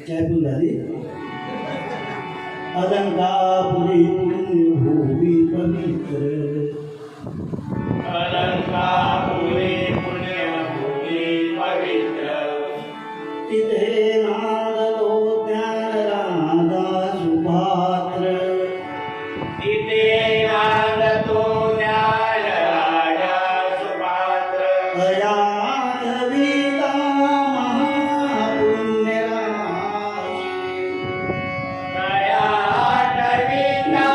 चाय पिऊन झाली अलंकापुरी पुण्यभूमी पवित्र अलंकापुरी पुण्यभूमी पवित्र तिथे नांदतो ज्ञानराधा सुपात्र तिथे नांदतो ज्ञानराजा सुपात्र दयाधविता महापुण्यराशी दयाटविता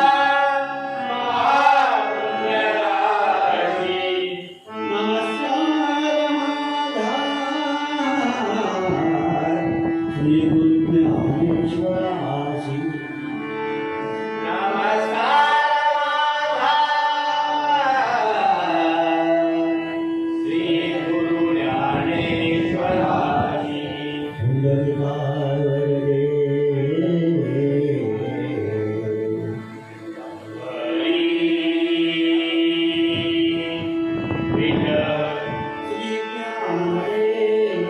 महापुण्यराशी नमस्कार माझा श्री गुरुज्ञानेश्वराशी नमस्कार श्री गुरु ज्ञानेश्वराजी सुंदरकाय वरदे श्री ज्ञानदेव श्री पंढरीनाथ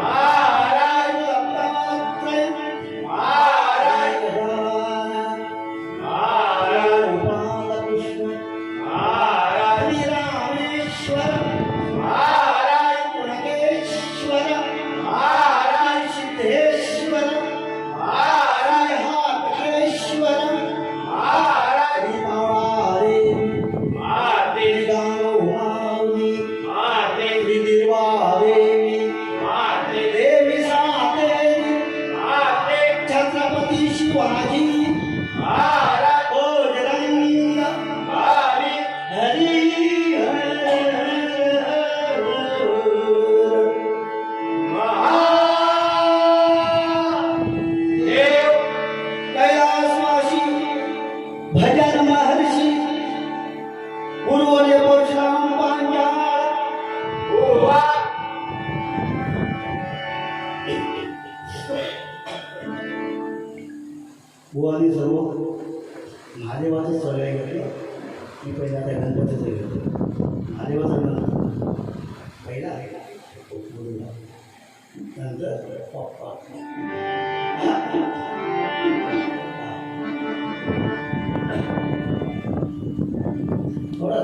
महाराज दत्तात्रय महाराज बालकृष्ण श्री रामेश्वर महाराज पुणकेश्वर महाराज सिद्धेश्वर महाराज हाटकेश्वर महाराज श्री गावोमाऊली श्री देवादेवी देवी सातेरी छत्रपती शिवाजी ओ जगन्नाथ हरी कैलासवासी भजन महर्षी गुरुवर्य परशुराम पांचाळ बुवाने सर्व महादेवाचं सगळं घेतलं मी पहिला त्या गणपतीचं घेतो महादेवाचं गणपती पहिला गुरुला नंतर पप्पा थोडं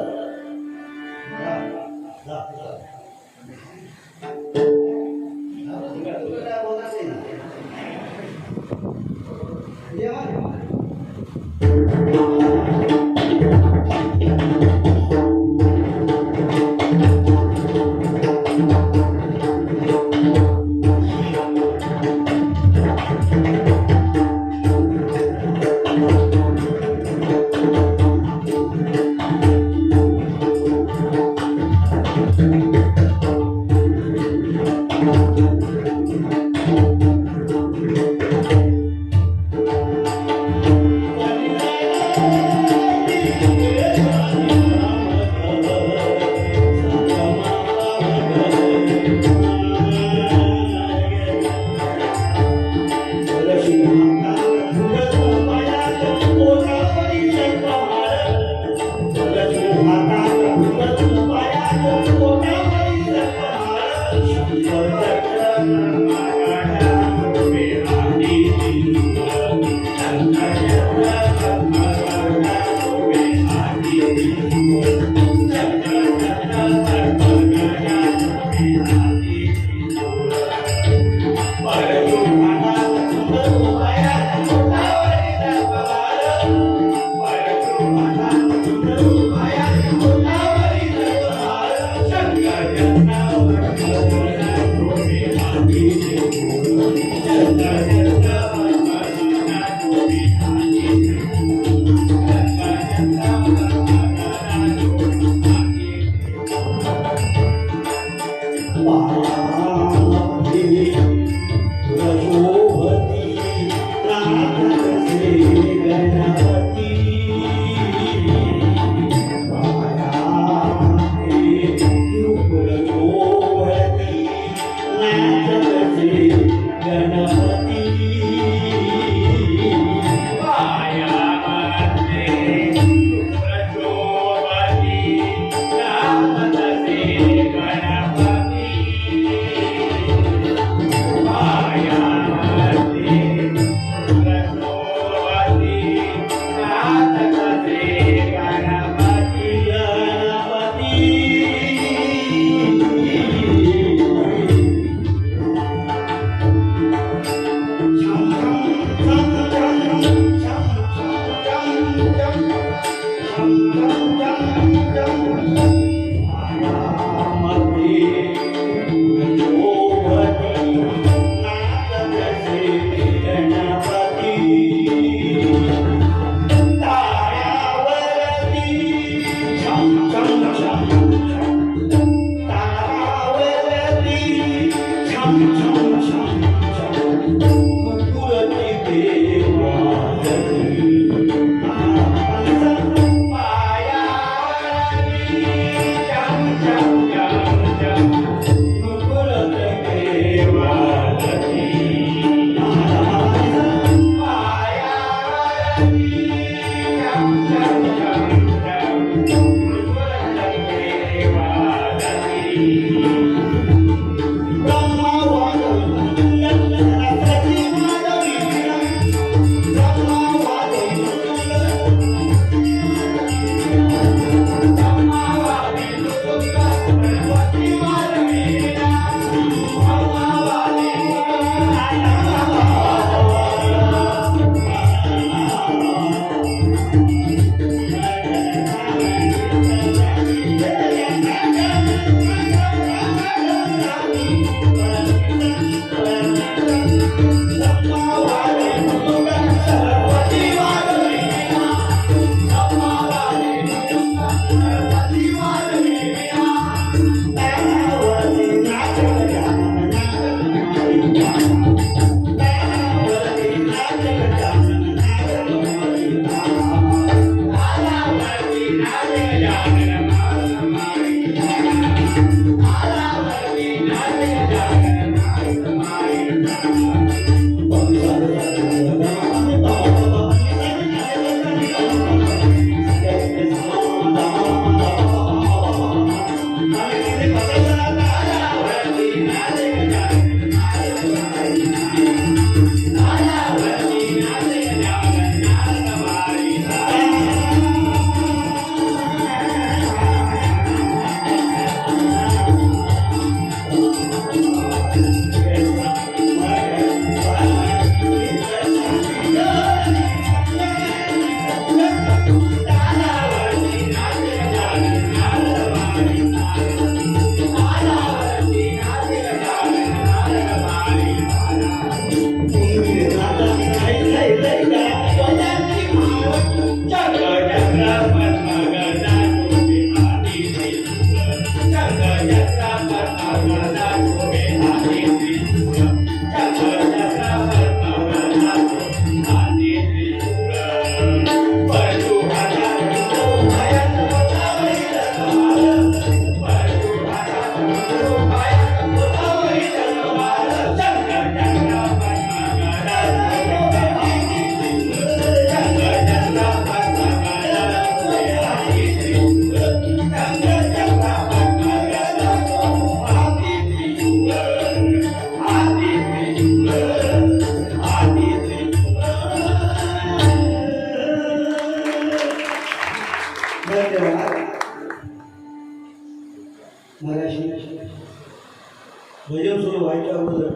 भजन सुरू व्हायच्या अगोदर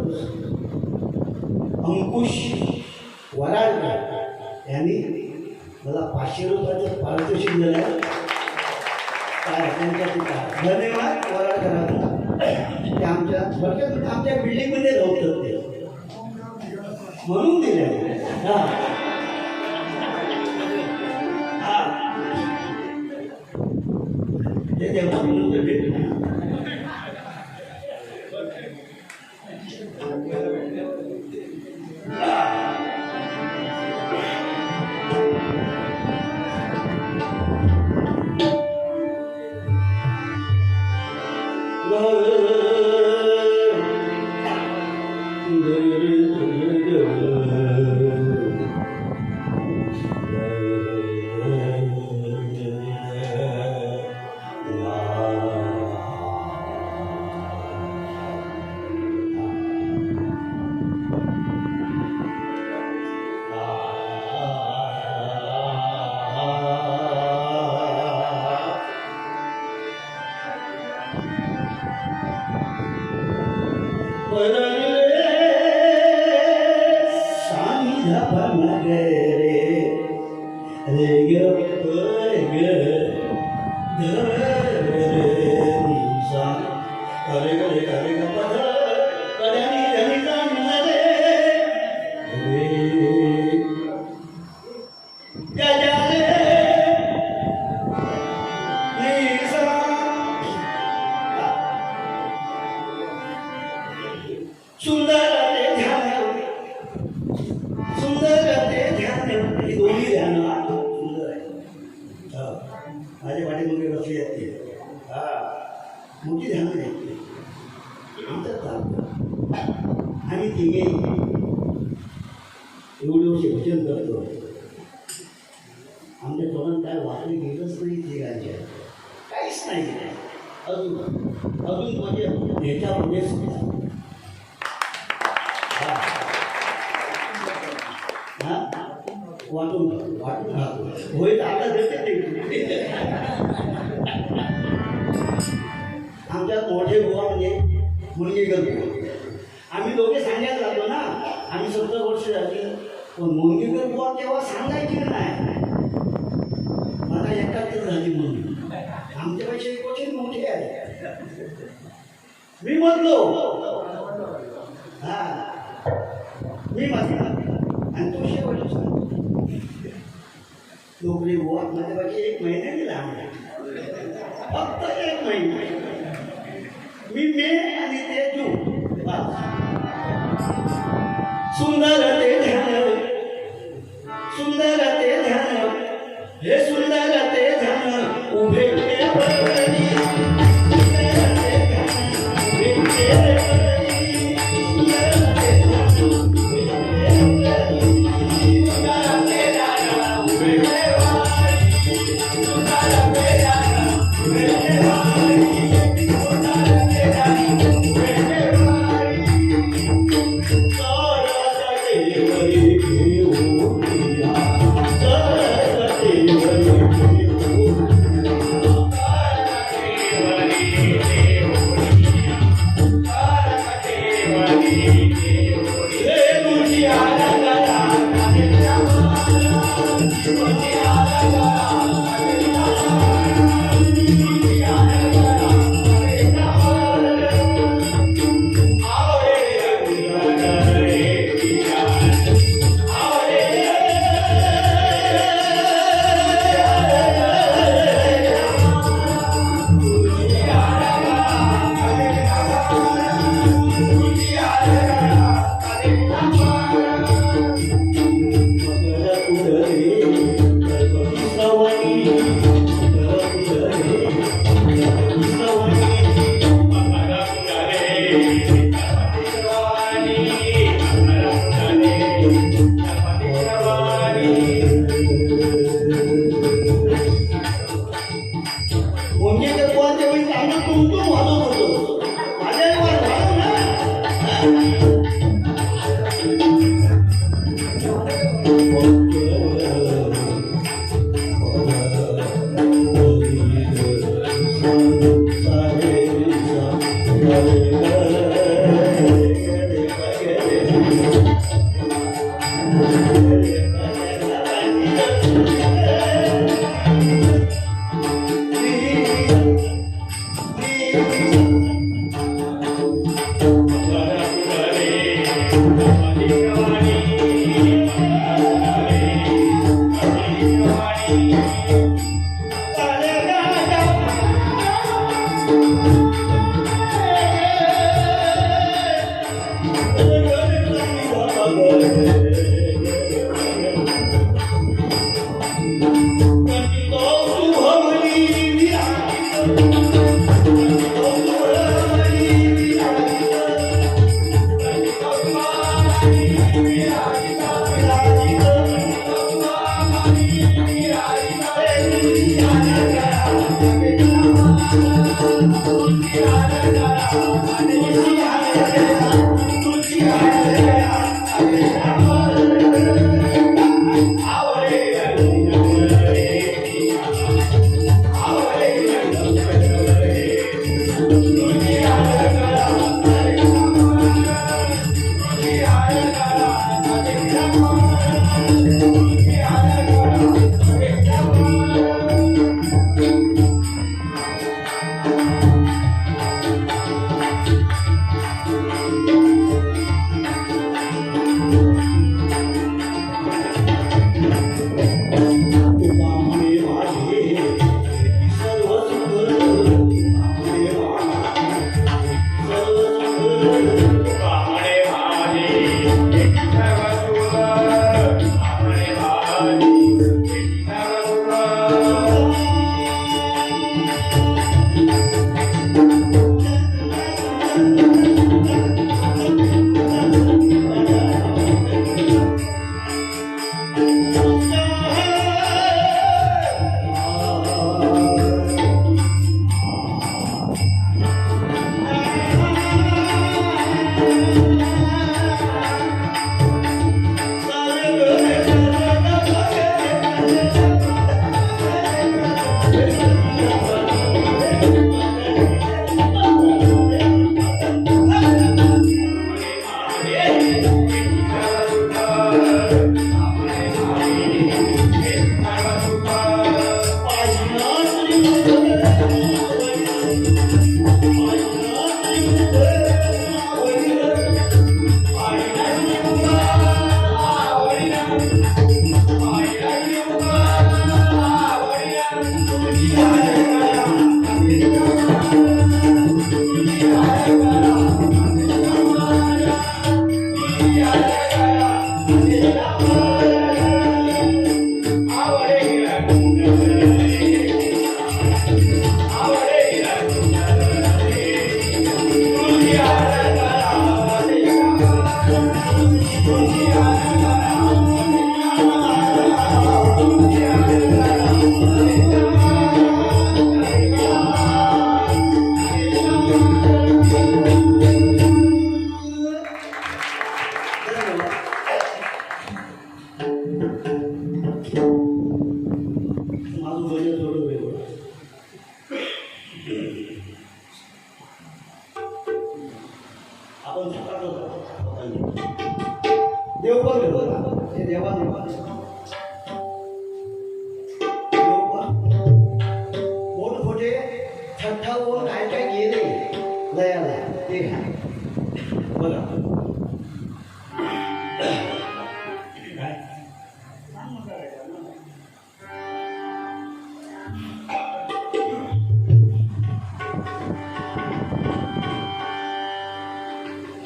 अंकुश वराडकर यांनी मला 500 रुपयाचं पारितोषिक दिलं आहे. काय त्यांच्या पिता धन्यवाद वराडकरांना. ते आमच्या बिल्डिंगमध्ये राहतात ते म्हणून दिले. हां ते तेव्हा म्हणून भेट सुंदर ते ध्यान, सुंदर ते ध्यान. ही दोन्ही ध्यान सुंदर आहे. माझ्या पाठीमागे बसली असते. हा मोठी ध्यान नाही आमचं चालतं. आम्ही तिघे एवढे वर्ष भजन करतो. आमच्या तोंडात काय वाटलं गेलंच नाही तिघांच्या, काहीच नाही. अजून अजून म्हणजे ह्याच्यामध्ये वाटून वाटून राहतो होईल आता देते. आमच्यात मोठे बुवा म्हणजे मुंगेकर बुवा. आम्ही दोघे सांगायला लागलो ना, आम्ही 70 वर्ष झाली. पण मुंगेकर बुवा तेव्हा सांगायची नाही. मला एकाच झाली म्हणून आमच्यापेक्षा एक वर्ष मोठे आहे. मी म्हटलो हा मी म्हटलं आणि तो शेवट नोकरी बुवा माझ्यापेक्षा 1 महिना दिला आम्हाला, फक्त 1 महिना. मी मे आणि ते जून. सुंदर ते ध्यान, सुंदर ते ध्यान, हे सुंदर ते ध्यान उभे ते परवडी. सुंदर ते ध्यान उभे ते परवडी. सुंदर ते ध्यान उभे ते परवडी. सुंदर ते ध्यान उभे ते परवडी. सुंदर ते ध्यान उभे ते परवडी.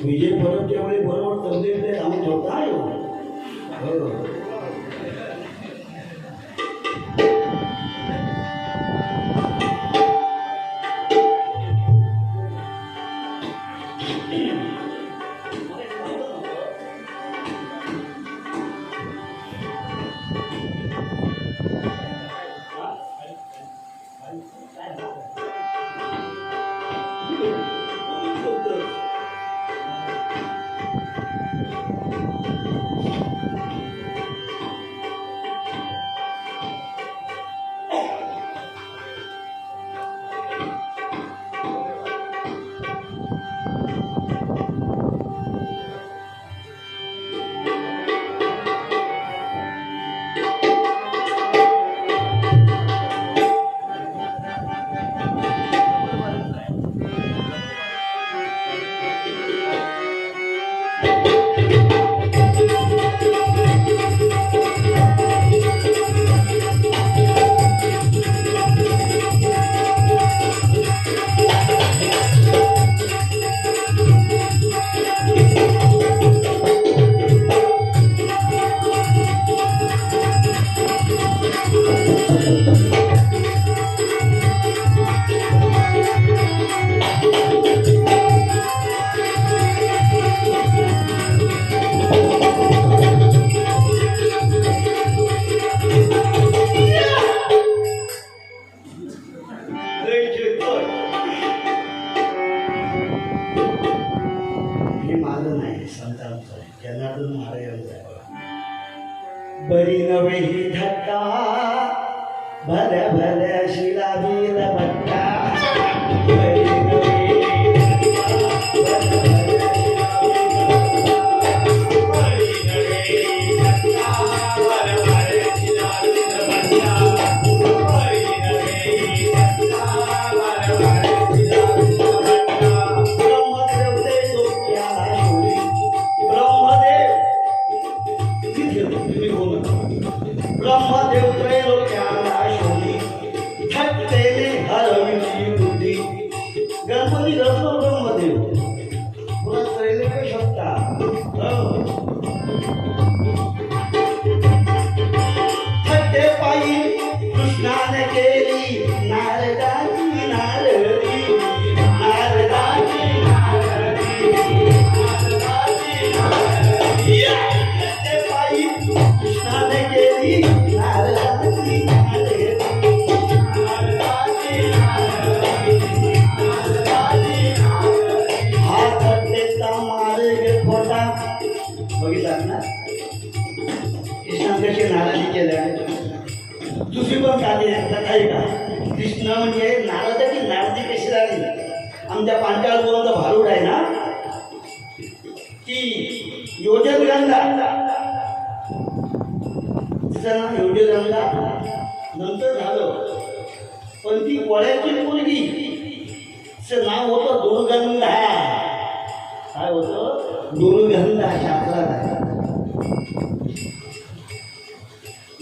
विजय परत त्यावेळी बरोबर तंदे आम्ही ठेवता बरी नवे ही धक्का भल्या भल्या शिलाबील भट्टा बरी नवे ब्रह्मदेव त्रैलोक्याला शोधी थकतेने हरविली बुद्धी गणपती रत्न ब्रह्मदेव पुन्हा त्रैलोक्य शकता थकते पायी कृष्णाने केली नारदाची नारदी नारदाची नारदी बघितलात ना कृष्णाने कशी नाराजी केल्या. दुसरी पण कथा आहे का कृष्ण म्हणजे नारदाची नाराजी कशी झाली. आमच्या पांचाळ बोलाचा भारूड आहे ना की योजनगंगा तिचं नाव योजनगंगा नंतर झालं पण ती वड्याची मुलगी तिचं नाव होतं दुर्गंधा. काय होतं दुर्गंधा शास्त्रात आहे.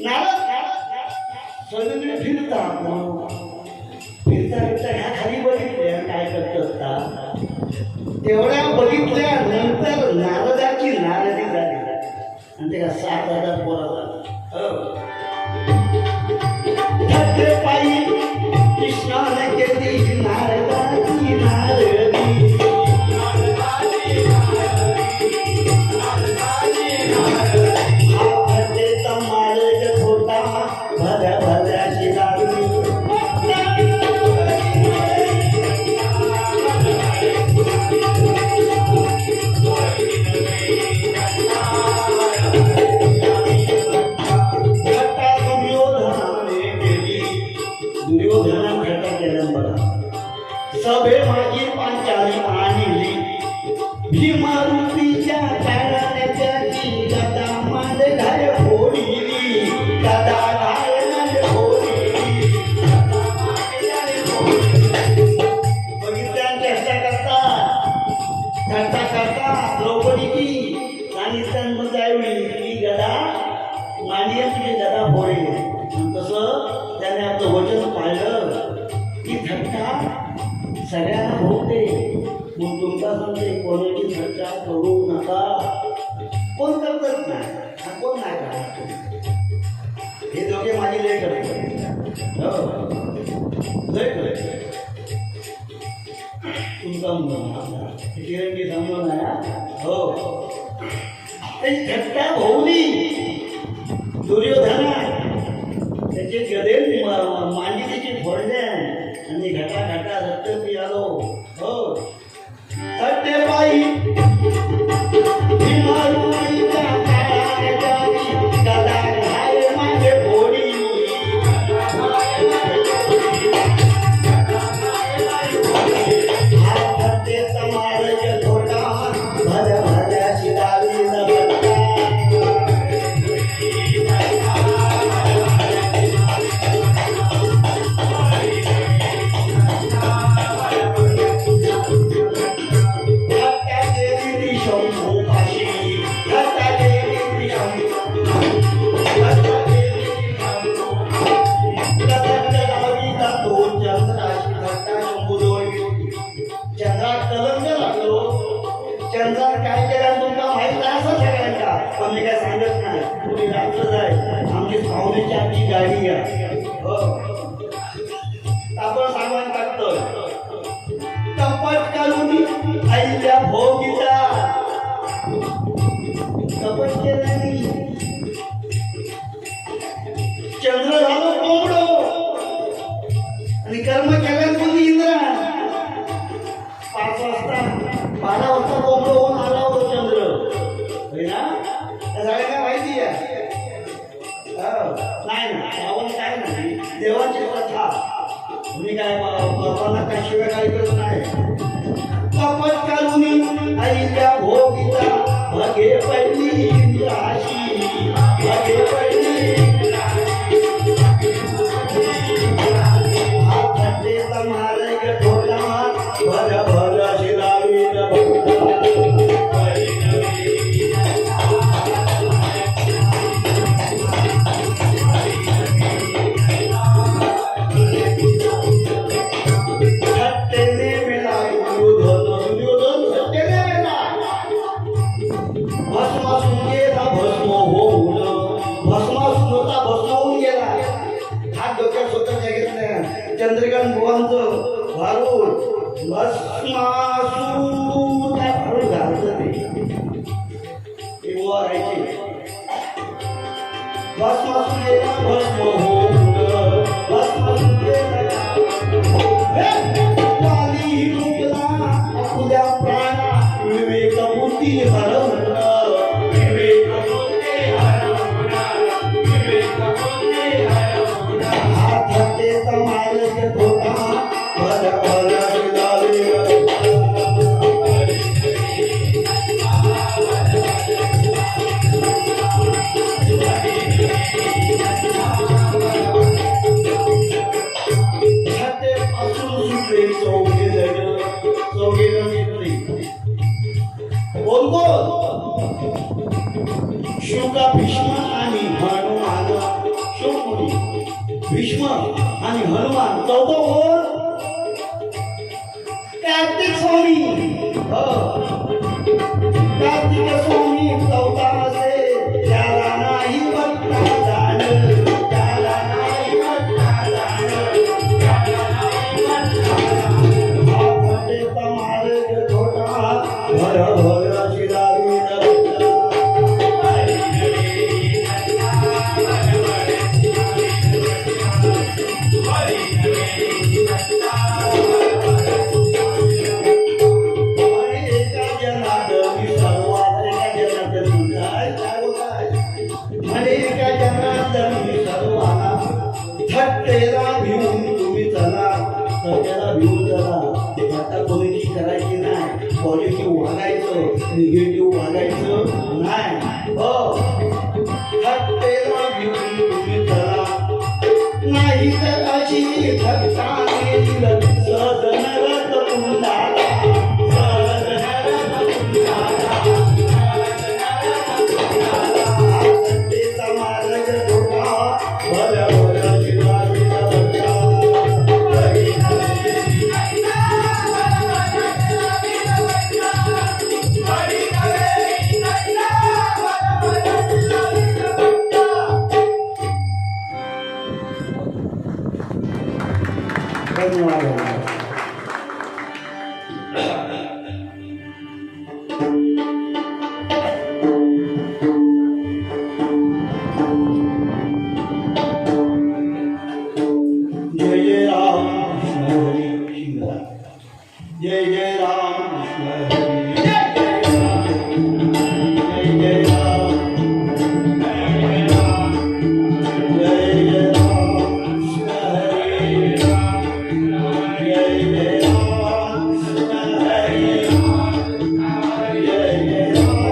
नारद सगळीकडे फिरतात फिरता फिरता ह्या खाली बघितले काय करत असतात. तेवढ्या बघितल्यानंतर नारदाची नाराजी झाली आणि ते 7,000 पोरं झालं. पायी कृष्णाने केली नारदाची नारदी. आपटेचा मार्ग छोटा भल्या भल्याची लागली. दुर्योधनाने घटा केल्या बघा. सभे माझी पांचाली आणली भीमारूपीच्या काळाने त्याची गदा मध्ये घाय फोडली. गदा घायला फोडली. बघितल्या चेष्टा करता द्रौपदीची सांगितल्यानंतर त्यावेळी ती गदा माझी तुझी गदा फोडली. तसं त्याने आपलं वचन पाळलं की थट्टा सगळ्यांना भोगते. मग तुमचा सांगते कोणाची थट्टा करू नका. कोण करतच नाही कोण नाही करणार. हे दोघे माझी लय करत लय करत तुमचा मुलगा चिरंजी सांगलो ना हो त्याची थट्टा भोवली दुर्योधना. त्याचे गदे मांडी त्याची फोडल्या आणि घटा घटा रक्त पियालो. हो थट्टे पायी भीमारूपीच्या काळाने त्याची गदा घाय मागे फोडली. हा थट्टेचा मार्ग छोटा भल्या भल्याची लागली नभता. चंद्रात काय केलं तुमचा माहित नाही असं सगळ्यांना पण मी काय सांगत नाही. तुम्ही रात्र जाय आमची पाहुण्याची आमची गाडी आहे. हो आपण सामान टाकतोय कपट करून आईल्या भोगीचा कपट केलं नाही. चंद्र झालो कोंबडो आणि कर्म केल्यान कोणी इंद्रा. 5 वाजता 12 वाजता कोंबडो होऊन आला होतो चंद्र होय ना. त्या सगळ्यांना माहिती आहे. नाही ना श्रावण काय नाही देवाची प्रथा. मी काय बापांना काय शिवाय काय करत नाही. कपट करून आईच्या भोगीचा भगे पडली इंद्राशी. भगे पडली हा थट्टेचा मार्ग छोटा भल्या भल्याची लागली. थट्टेने मेला दुर्योधन थट्टेने मेला. भस्मासून गेला भस्म होऊन. भस्मासून होता भस्म होऊन गेला. हात डोक्यात स्वतःच्या घेतल्या चंद्रकांत बुवांचं भारूड भस्मासून काय भारूड घालतं ते बुवा राहायचे. भस्मासून गेला भस्म होऊन. भस्मासून गेला वाली रुपला आपल्या प्राणा विवेक बुद्धी हरवलं. कोण शुका भीष्म आणि हनुमान शिवमुनी भीष्म आणि हनुमान चौघं कोण कार्तिक स्वामी कार्तिक स्वामी चौथा असे त्याला नाही बघता जाणं त्याला नाही बघता जाणं त्याला नाही बघता जाणं हा फटेचा मार्ग छोटा भर भर शिरावी नव्हता थट्टेला भिवून तुम्ही चला सगळ्याला भिवून चला आता कोणीची करायची नाही पॉझिटिव्ह वागायचं निगेटिव्ह वागायचं नाही हो थट्टेला भिवून तुम्ही चला नाही तर अशी थट्टा येईल सदनरत तुम्हाला थट्टेचा मार्ग छोटा भल्या भल्या शिरावीला बच्चा धन्यवाद जय जय राम कृष्ण हरी शिंगरा जय जय राम कृष्ण हरी जय जय राम जय जय राम कृष्ण हरी जय जय राम कृष्ण हरी जय जय राम कृष्ण हरी जय जय राम कृष्ण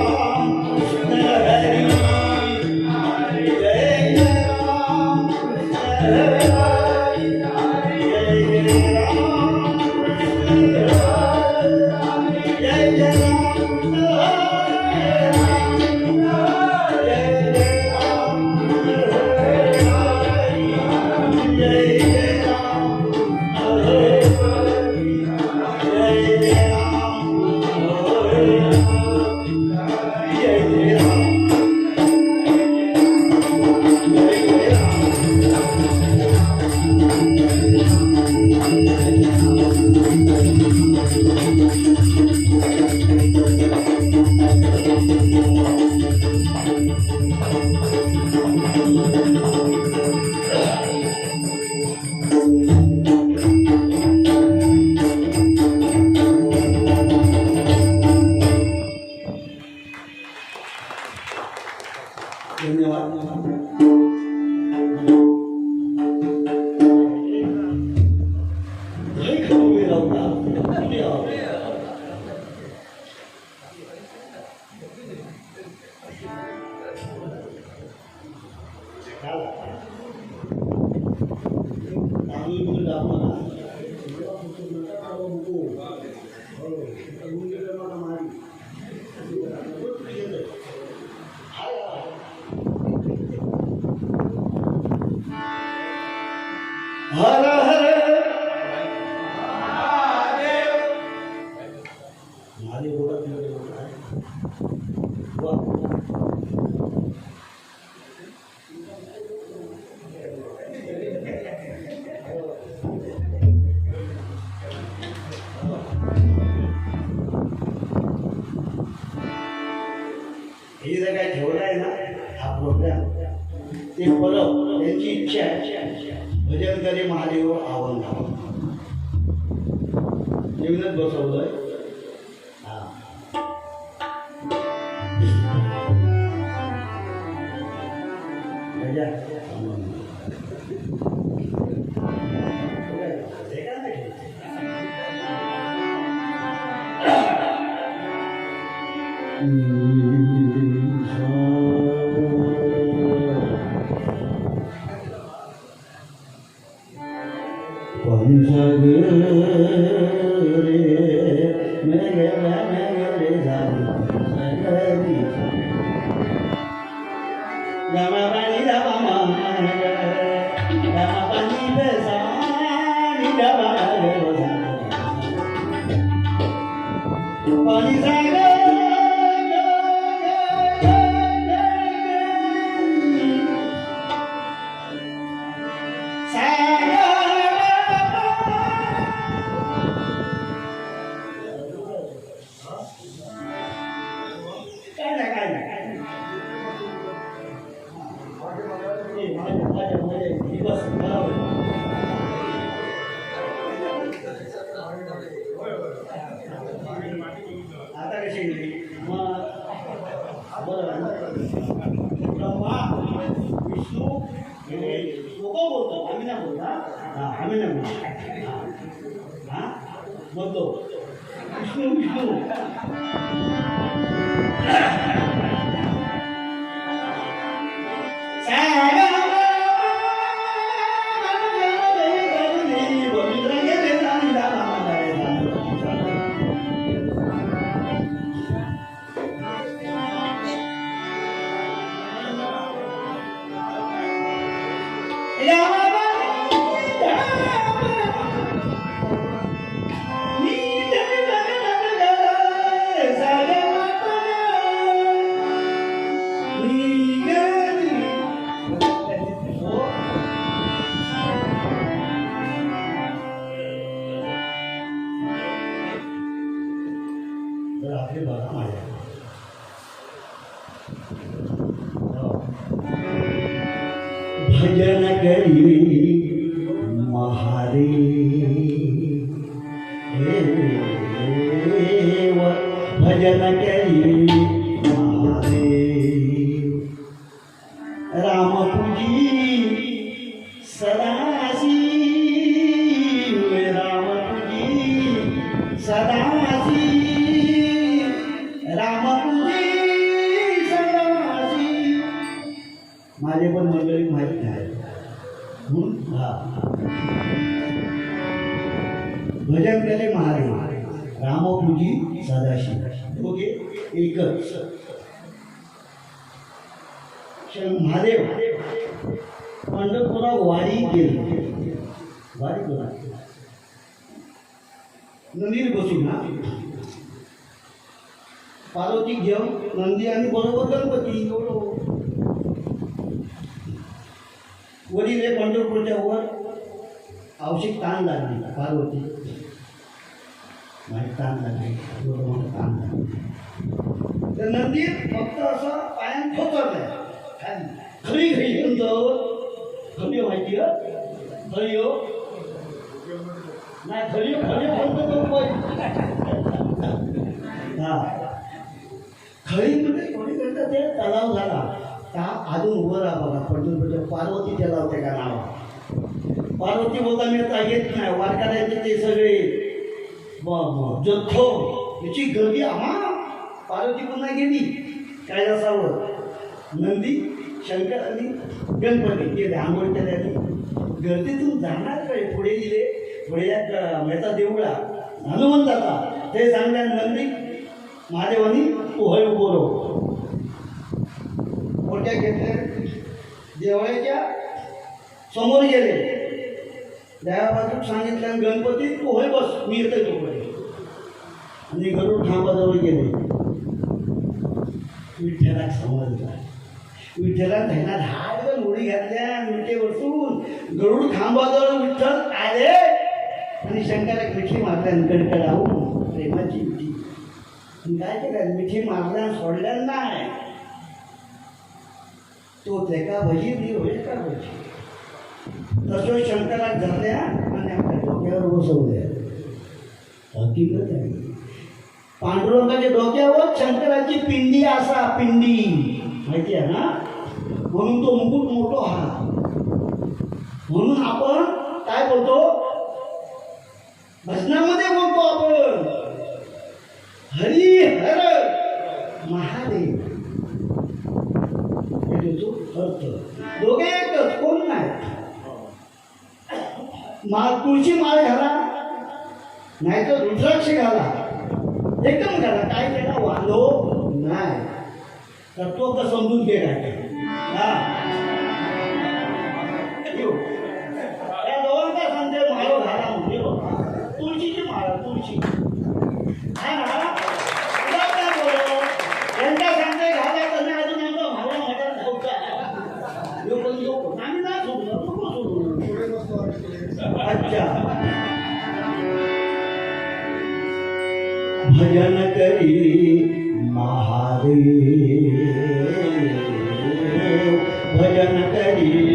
हर हर मारे बोला हे जर काय ठेवलाय ना हा प्रोग्राम ते परत त्यांची इच्छा आहे भजन करे महादेव आवन जीवनात बसवलंय पंचगरे मेरे पाणी दाबा मा रामा पाणी दसा नि दाबा पाणी सांग आता कशी मग ब्रह्मा विष्णू हे लोक बोलतो आम्ही नाही बोलता आम्ही नाही बोलतो हा बोलतो विष्णू विष्णू भजन करी महादेव भजन करी महादेव राम पूजी सदाशिव राम पूजी सदाशिव राम पूजी सदाशिव माझे पण मंडळी माहीत नाही भजन केले महादेव रामपूजी सदाशिव ओके एकच महादेव पंढरपुरा वारी केली वारी करा नंदीर बसून ना पार्वती घेऊन नंदी आणि बरोबर गणपती एवढं वडील पंढरपूरच्या वर आवश्यक ताण लागली पार्वती माझी ताण लागली एवढं मोठं ताण लागलं तर नंदी फक्त असं पायान ठोकरलंय खरी खरी घेऊन जाऊ खरी माहिती खरी हो नाही खरी खरी म्हणतो हा खरी म्हणजे कोणी करता ते तलाव झाला त्या अजून उभं राहा बघा पंढरपूरच्या पार्वती तलाव त्या का नावा पार्वती बोलता मी आता येत नाही वारकऱ्यांचे ते सगळे जथ्थो याची गर्दी आम्हा पार्वती पुन्हा गेली कैलासावर नंदी शंकर आणि गणपती गेले आंघोळ केल्याने गर्दीतून जाणार काय पुढे गेले पुढे मेहता देवळा हनुमंताचा ते सांगल्या नंदी महादेवानी पोहळ बोलो मोठ्या घेतल्या देवळाच्या समोर गेले त्या बाजूक सांगितलं गणपती पोहळ बस मी येतोय तो पुढे आणि गरुड खांबाजवळ गेले विठ्ठलाक समजला विठ्ठलात त्यांना धाडकन उडी घातल्या मिठे बसून गरुड खांबाजवळ विठ्ठल आले आणि शंकराला मिठी मारल्या कडकडावून प्रेमाची मिठी काय केलं मिठी मारल्या सोडल्या नाही तो ते का भजी मी होईल का भजी तसं शंकराला धरल्या आणि आपल्या डोक्यावर बसवल्या हकीकत आहे पांडुरंगाच्या डोक्यावर शंकराची पिंडी असा पिंडी माहिती आहे ना म्हणून तो मुकुट मोठो हा म्हणून आपण काय बोलतो भजनामध्ये बोलतो आपण हरी हर महादेव अर्थ दोघे एकच कोण नाही तुळशी माळ घाला नाही तर रुद्राक्ष घाला एकदम घाला काय त्याला वांधो नाही तर तो तर समजून घे काय हा येऊ. या दोघांचा सांगते माळो घाला म्हणजे तुळशीची माळ तुळशी हा ना तुला काय बोलो यांचा सांगते घाला तर अजून आमचा भावा मोठा ठोका येऊ पण येऊ आम्ही ना सोडलं नको सोडू. अच्छा भजन करी महादेव भजन करी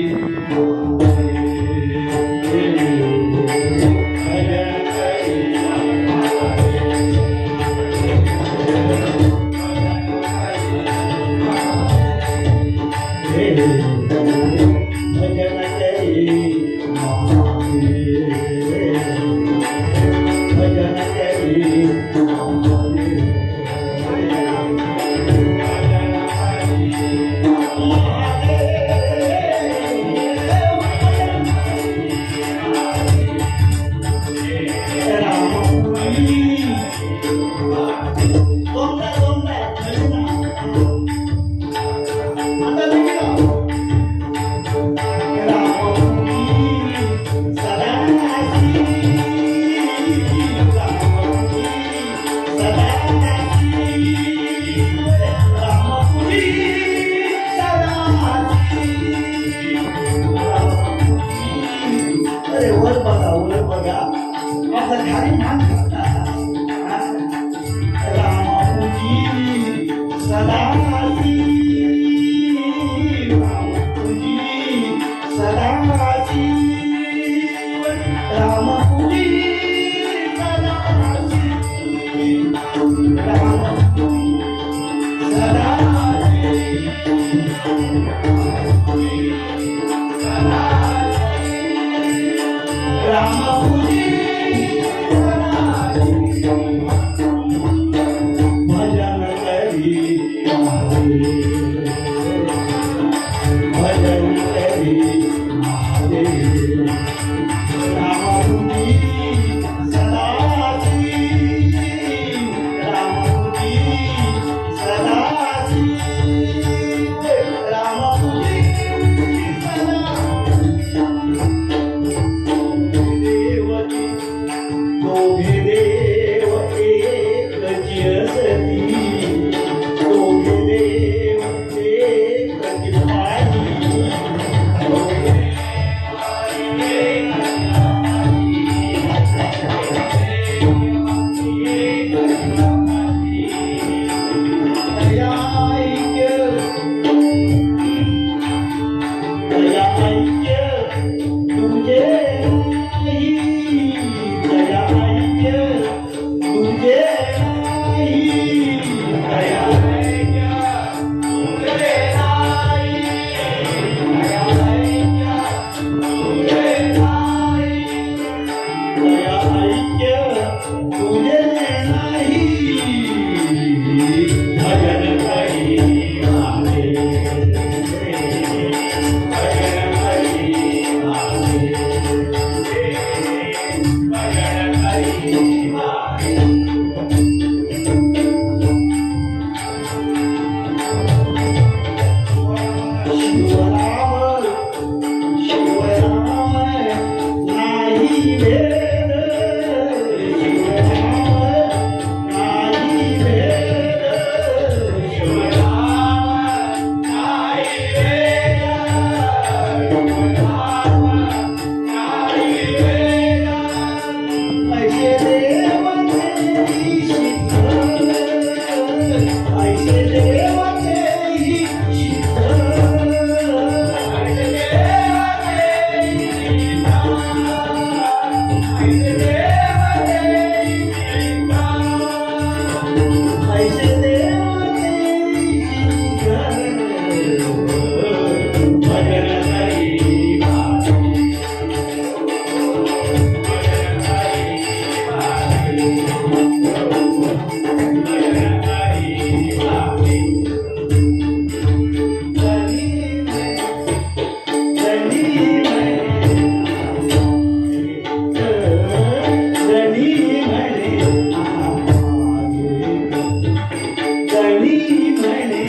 म्हणे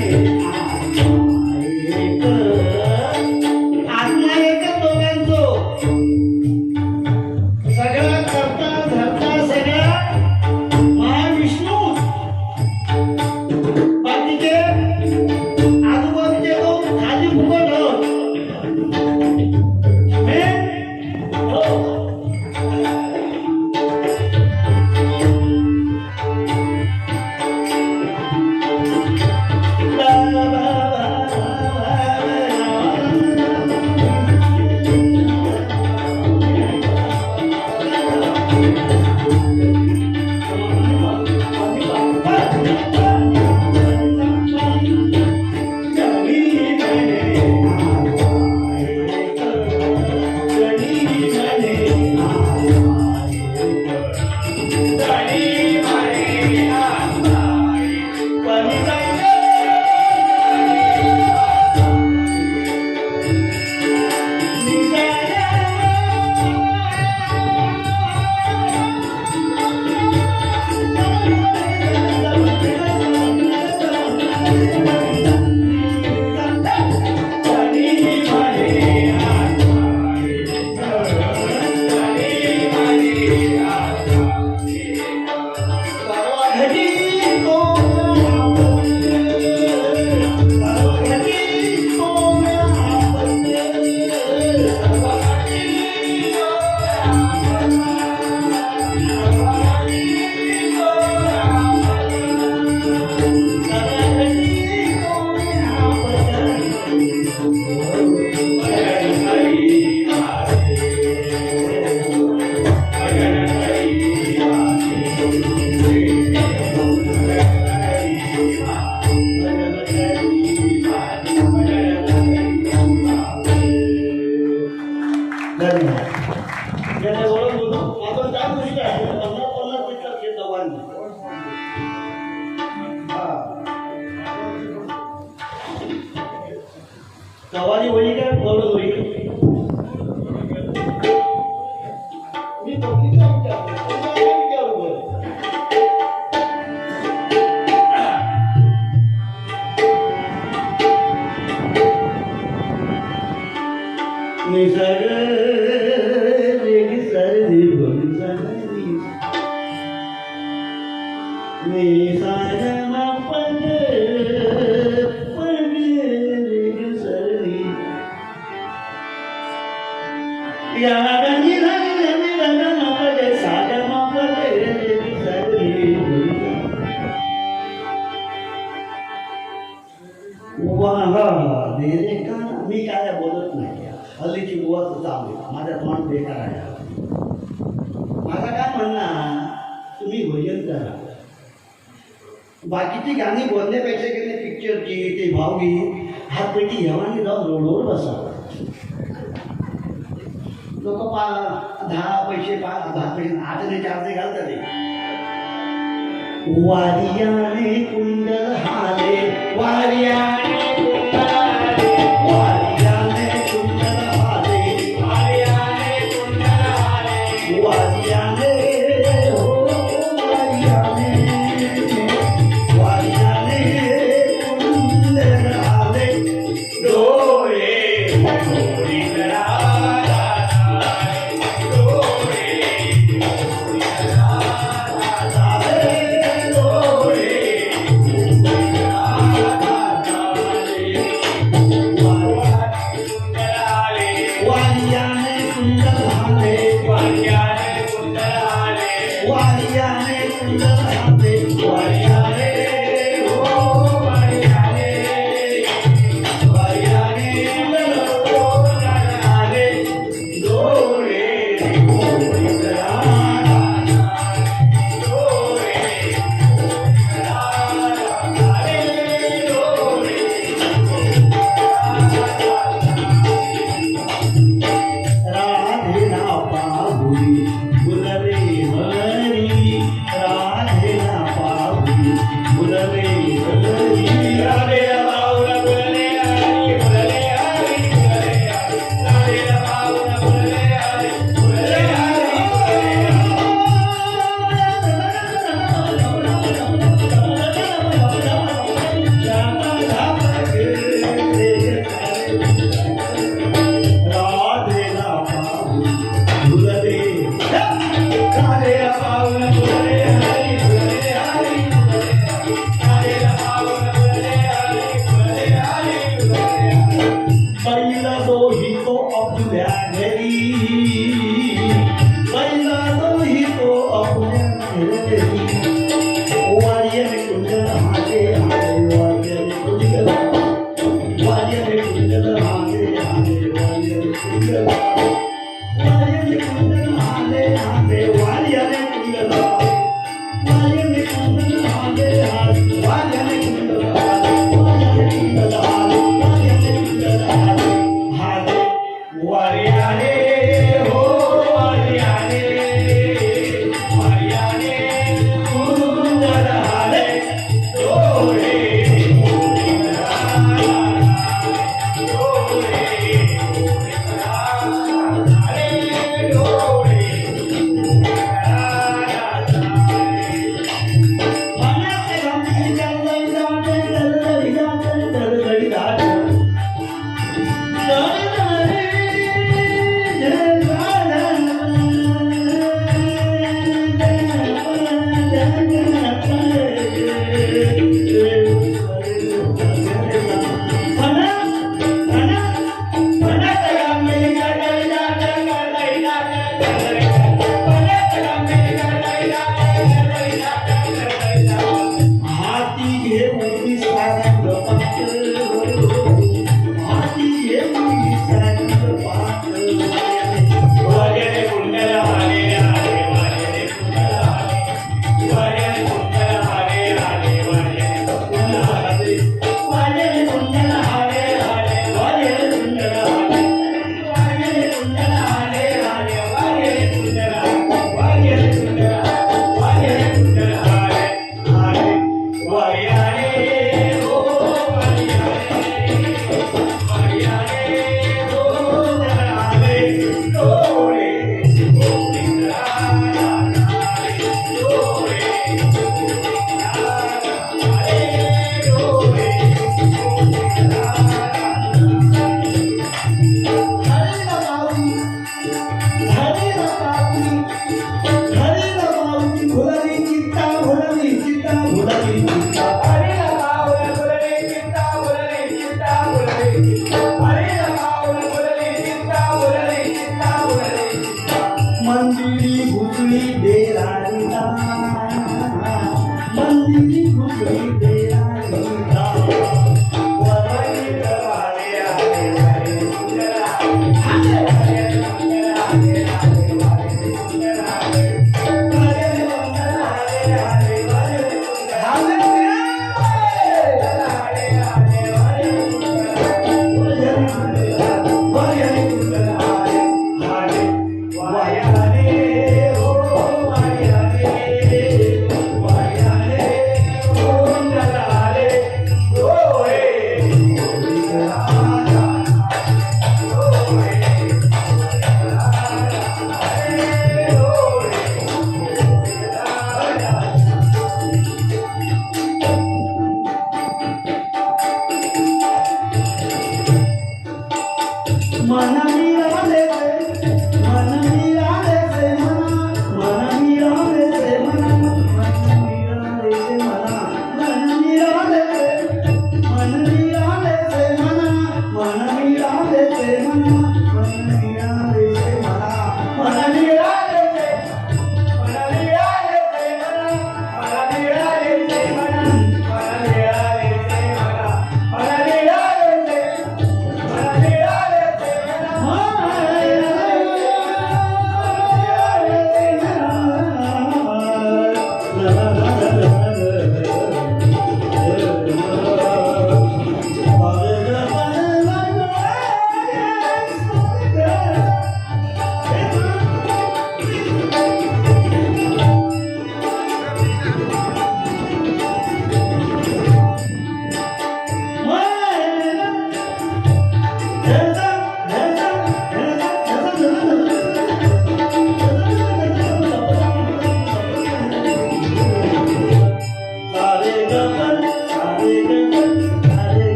कवाली होई काय बोलून होई मी पब्लिकला विचारतो निसर्ग सरदी मी काय बोलत नाही हल्लीची बुवा चालू माझ्या तोंड बेकार आहे माझा काय म्हणणं तुम्ही भजन करा बाकीची गाणी बोलण्यापेक्षा की नाही पिक्चरची ते भावगीत हातपेटी घेवानी जाऊन रोडवर बसा लोक 10 पैसे 10 पैसे 8 4 घालतात वारियाने कुंडल हाले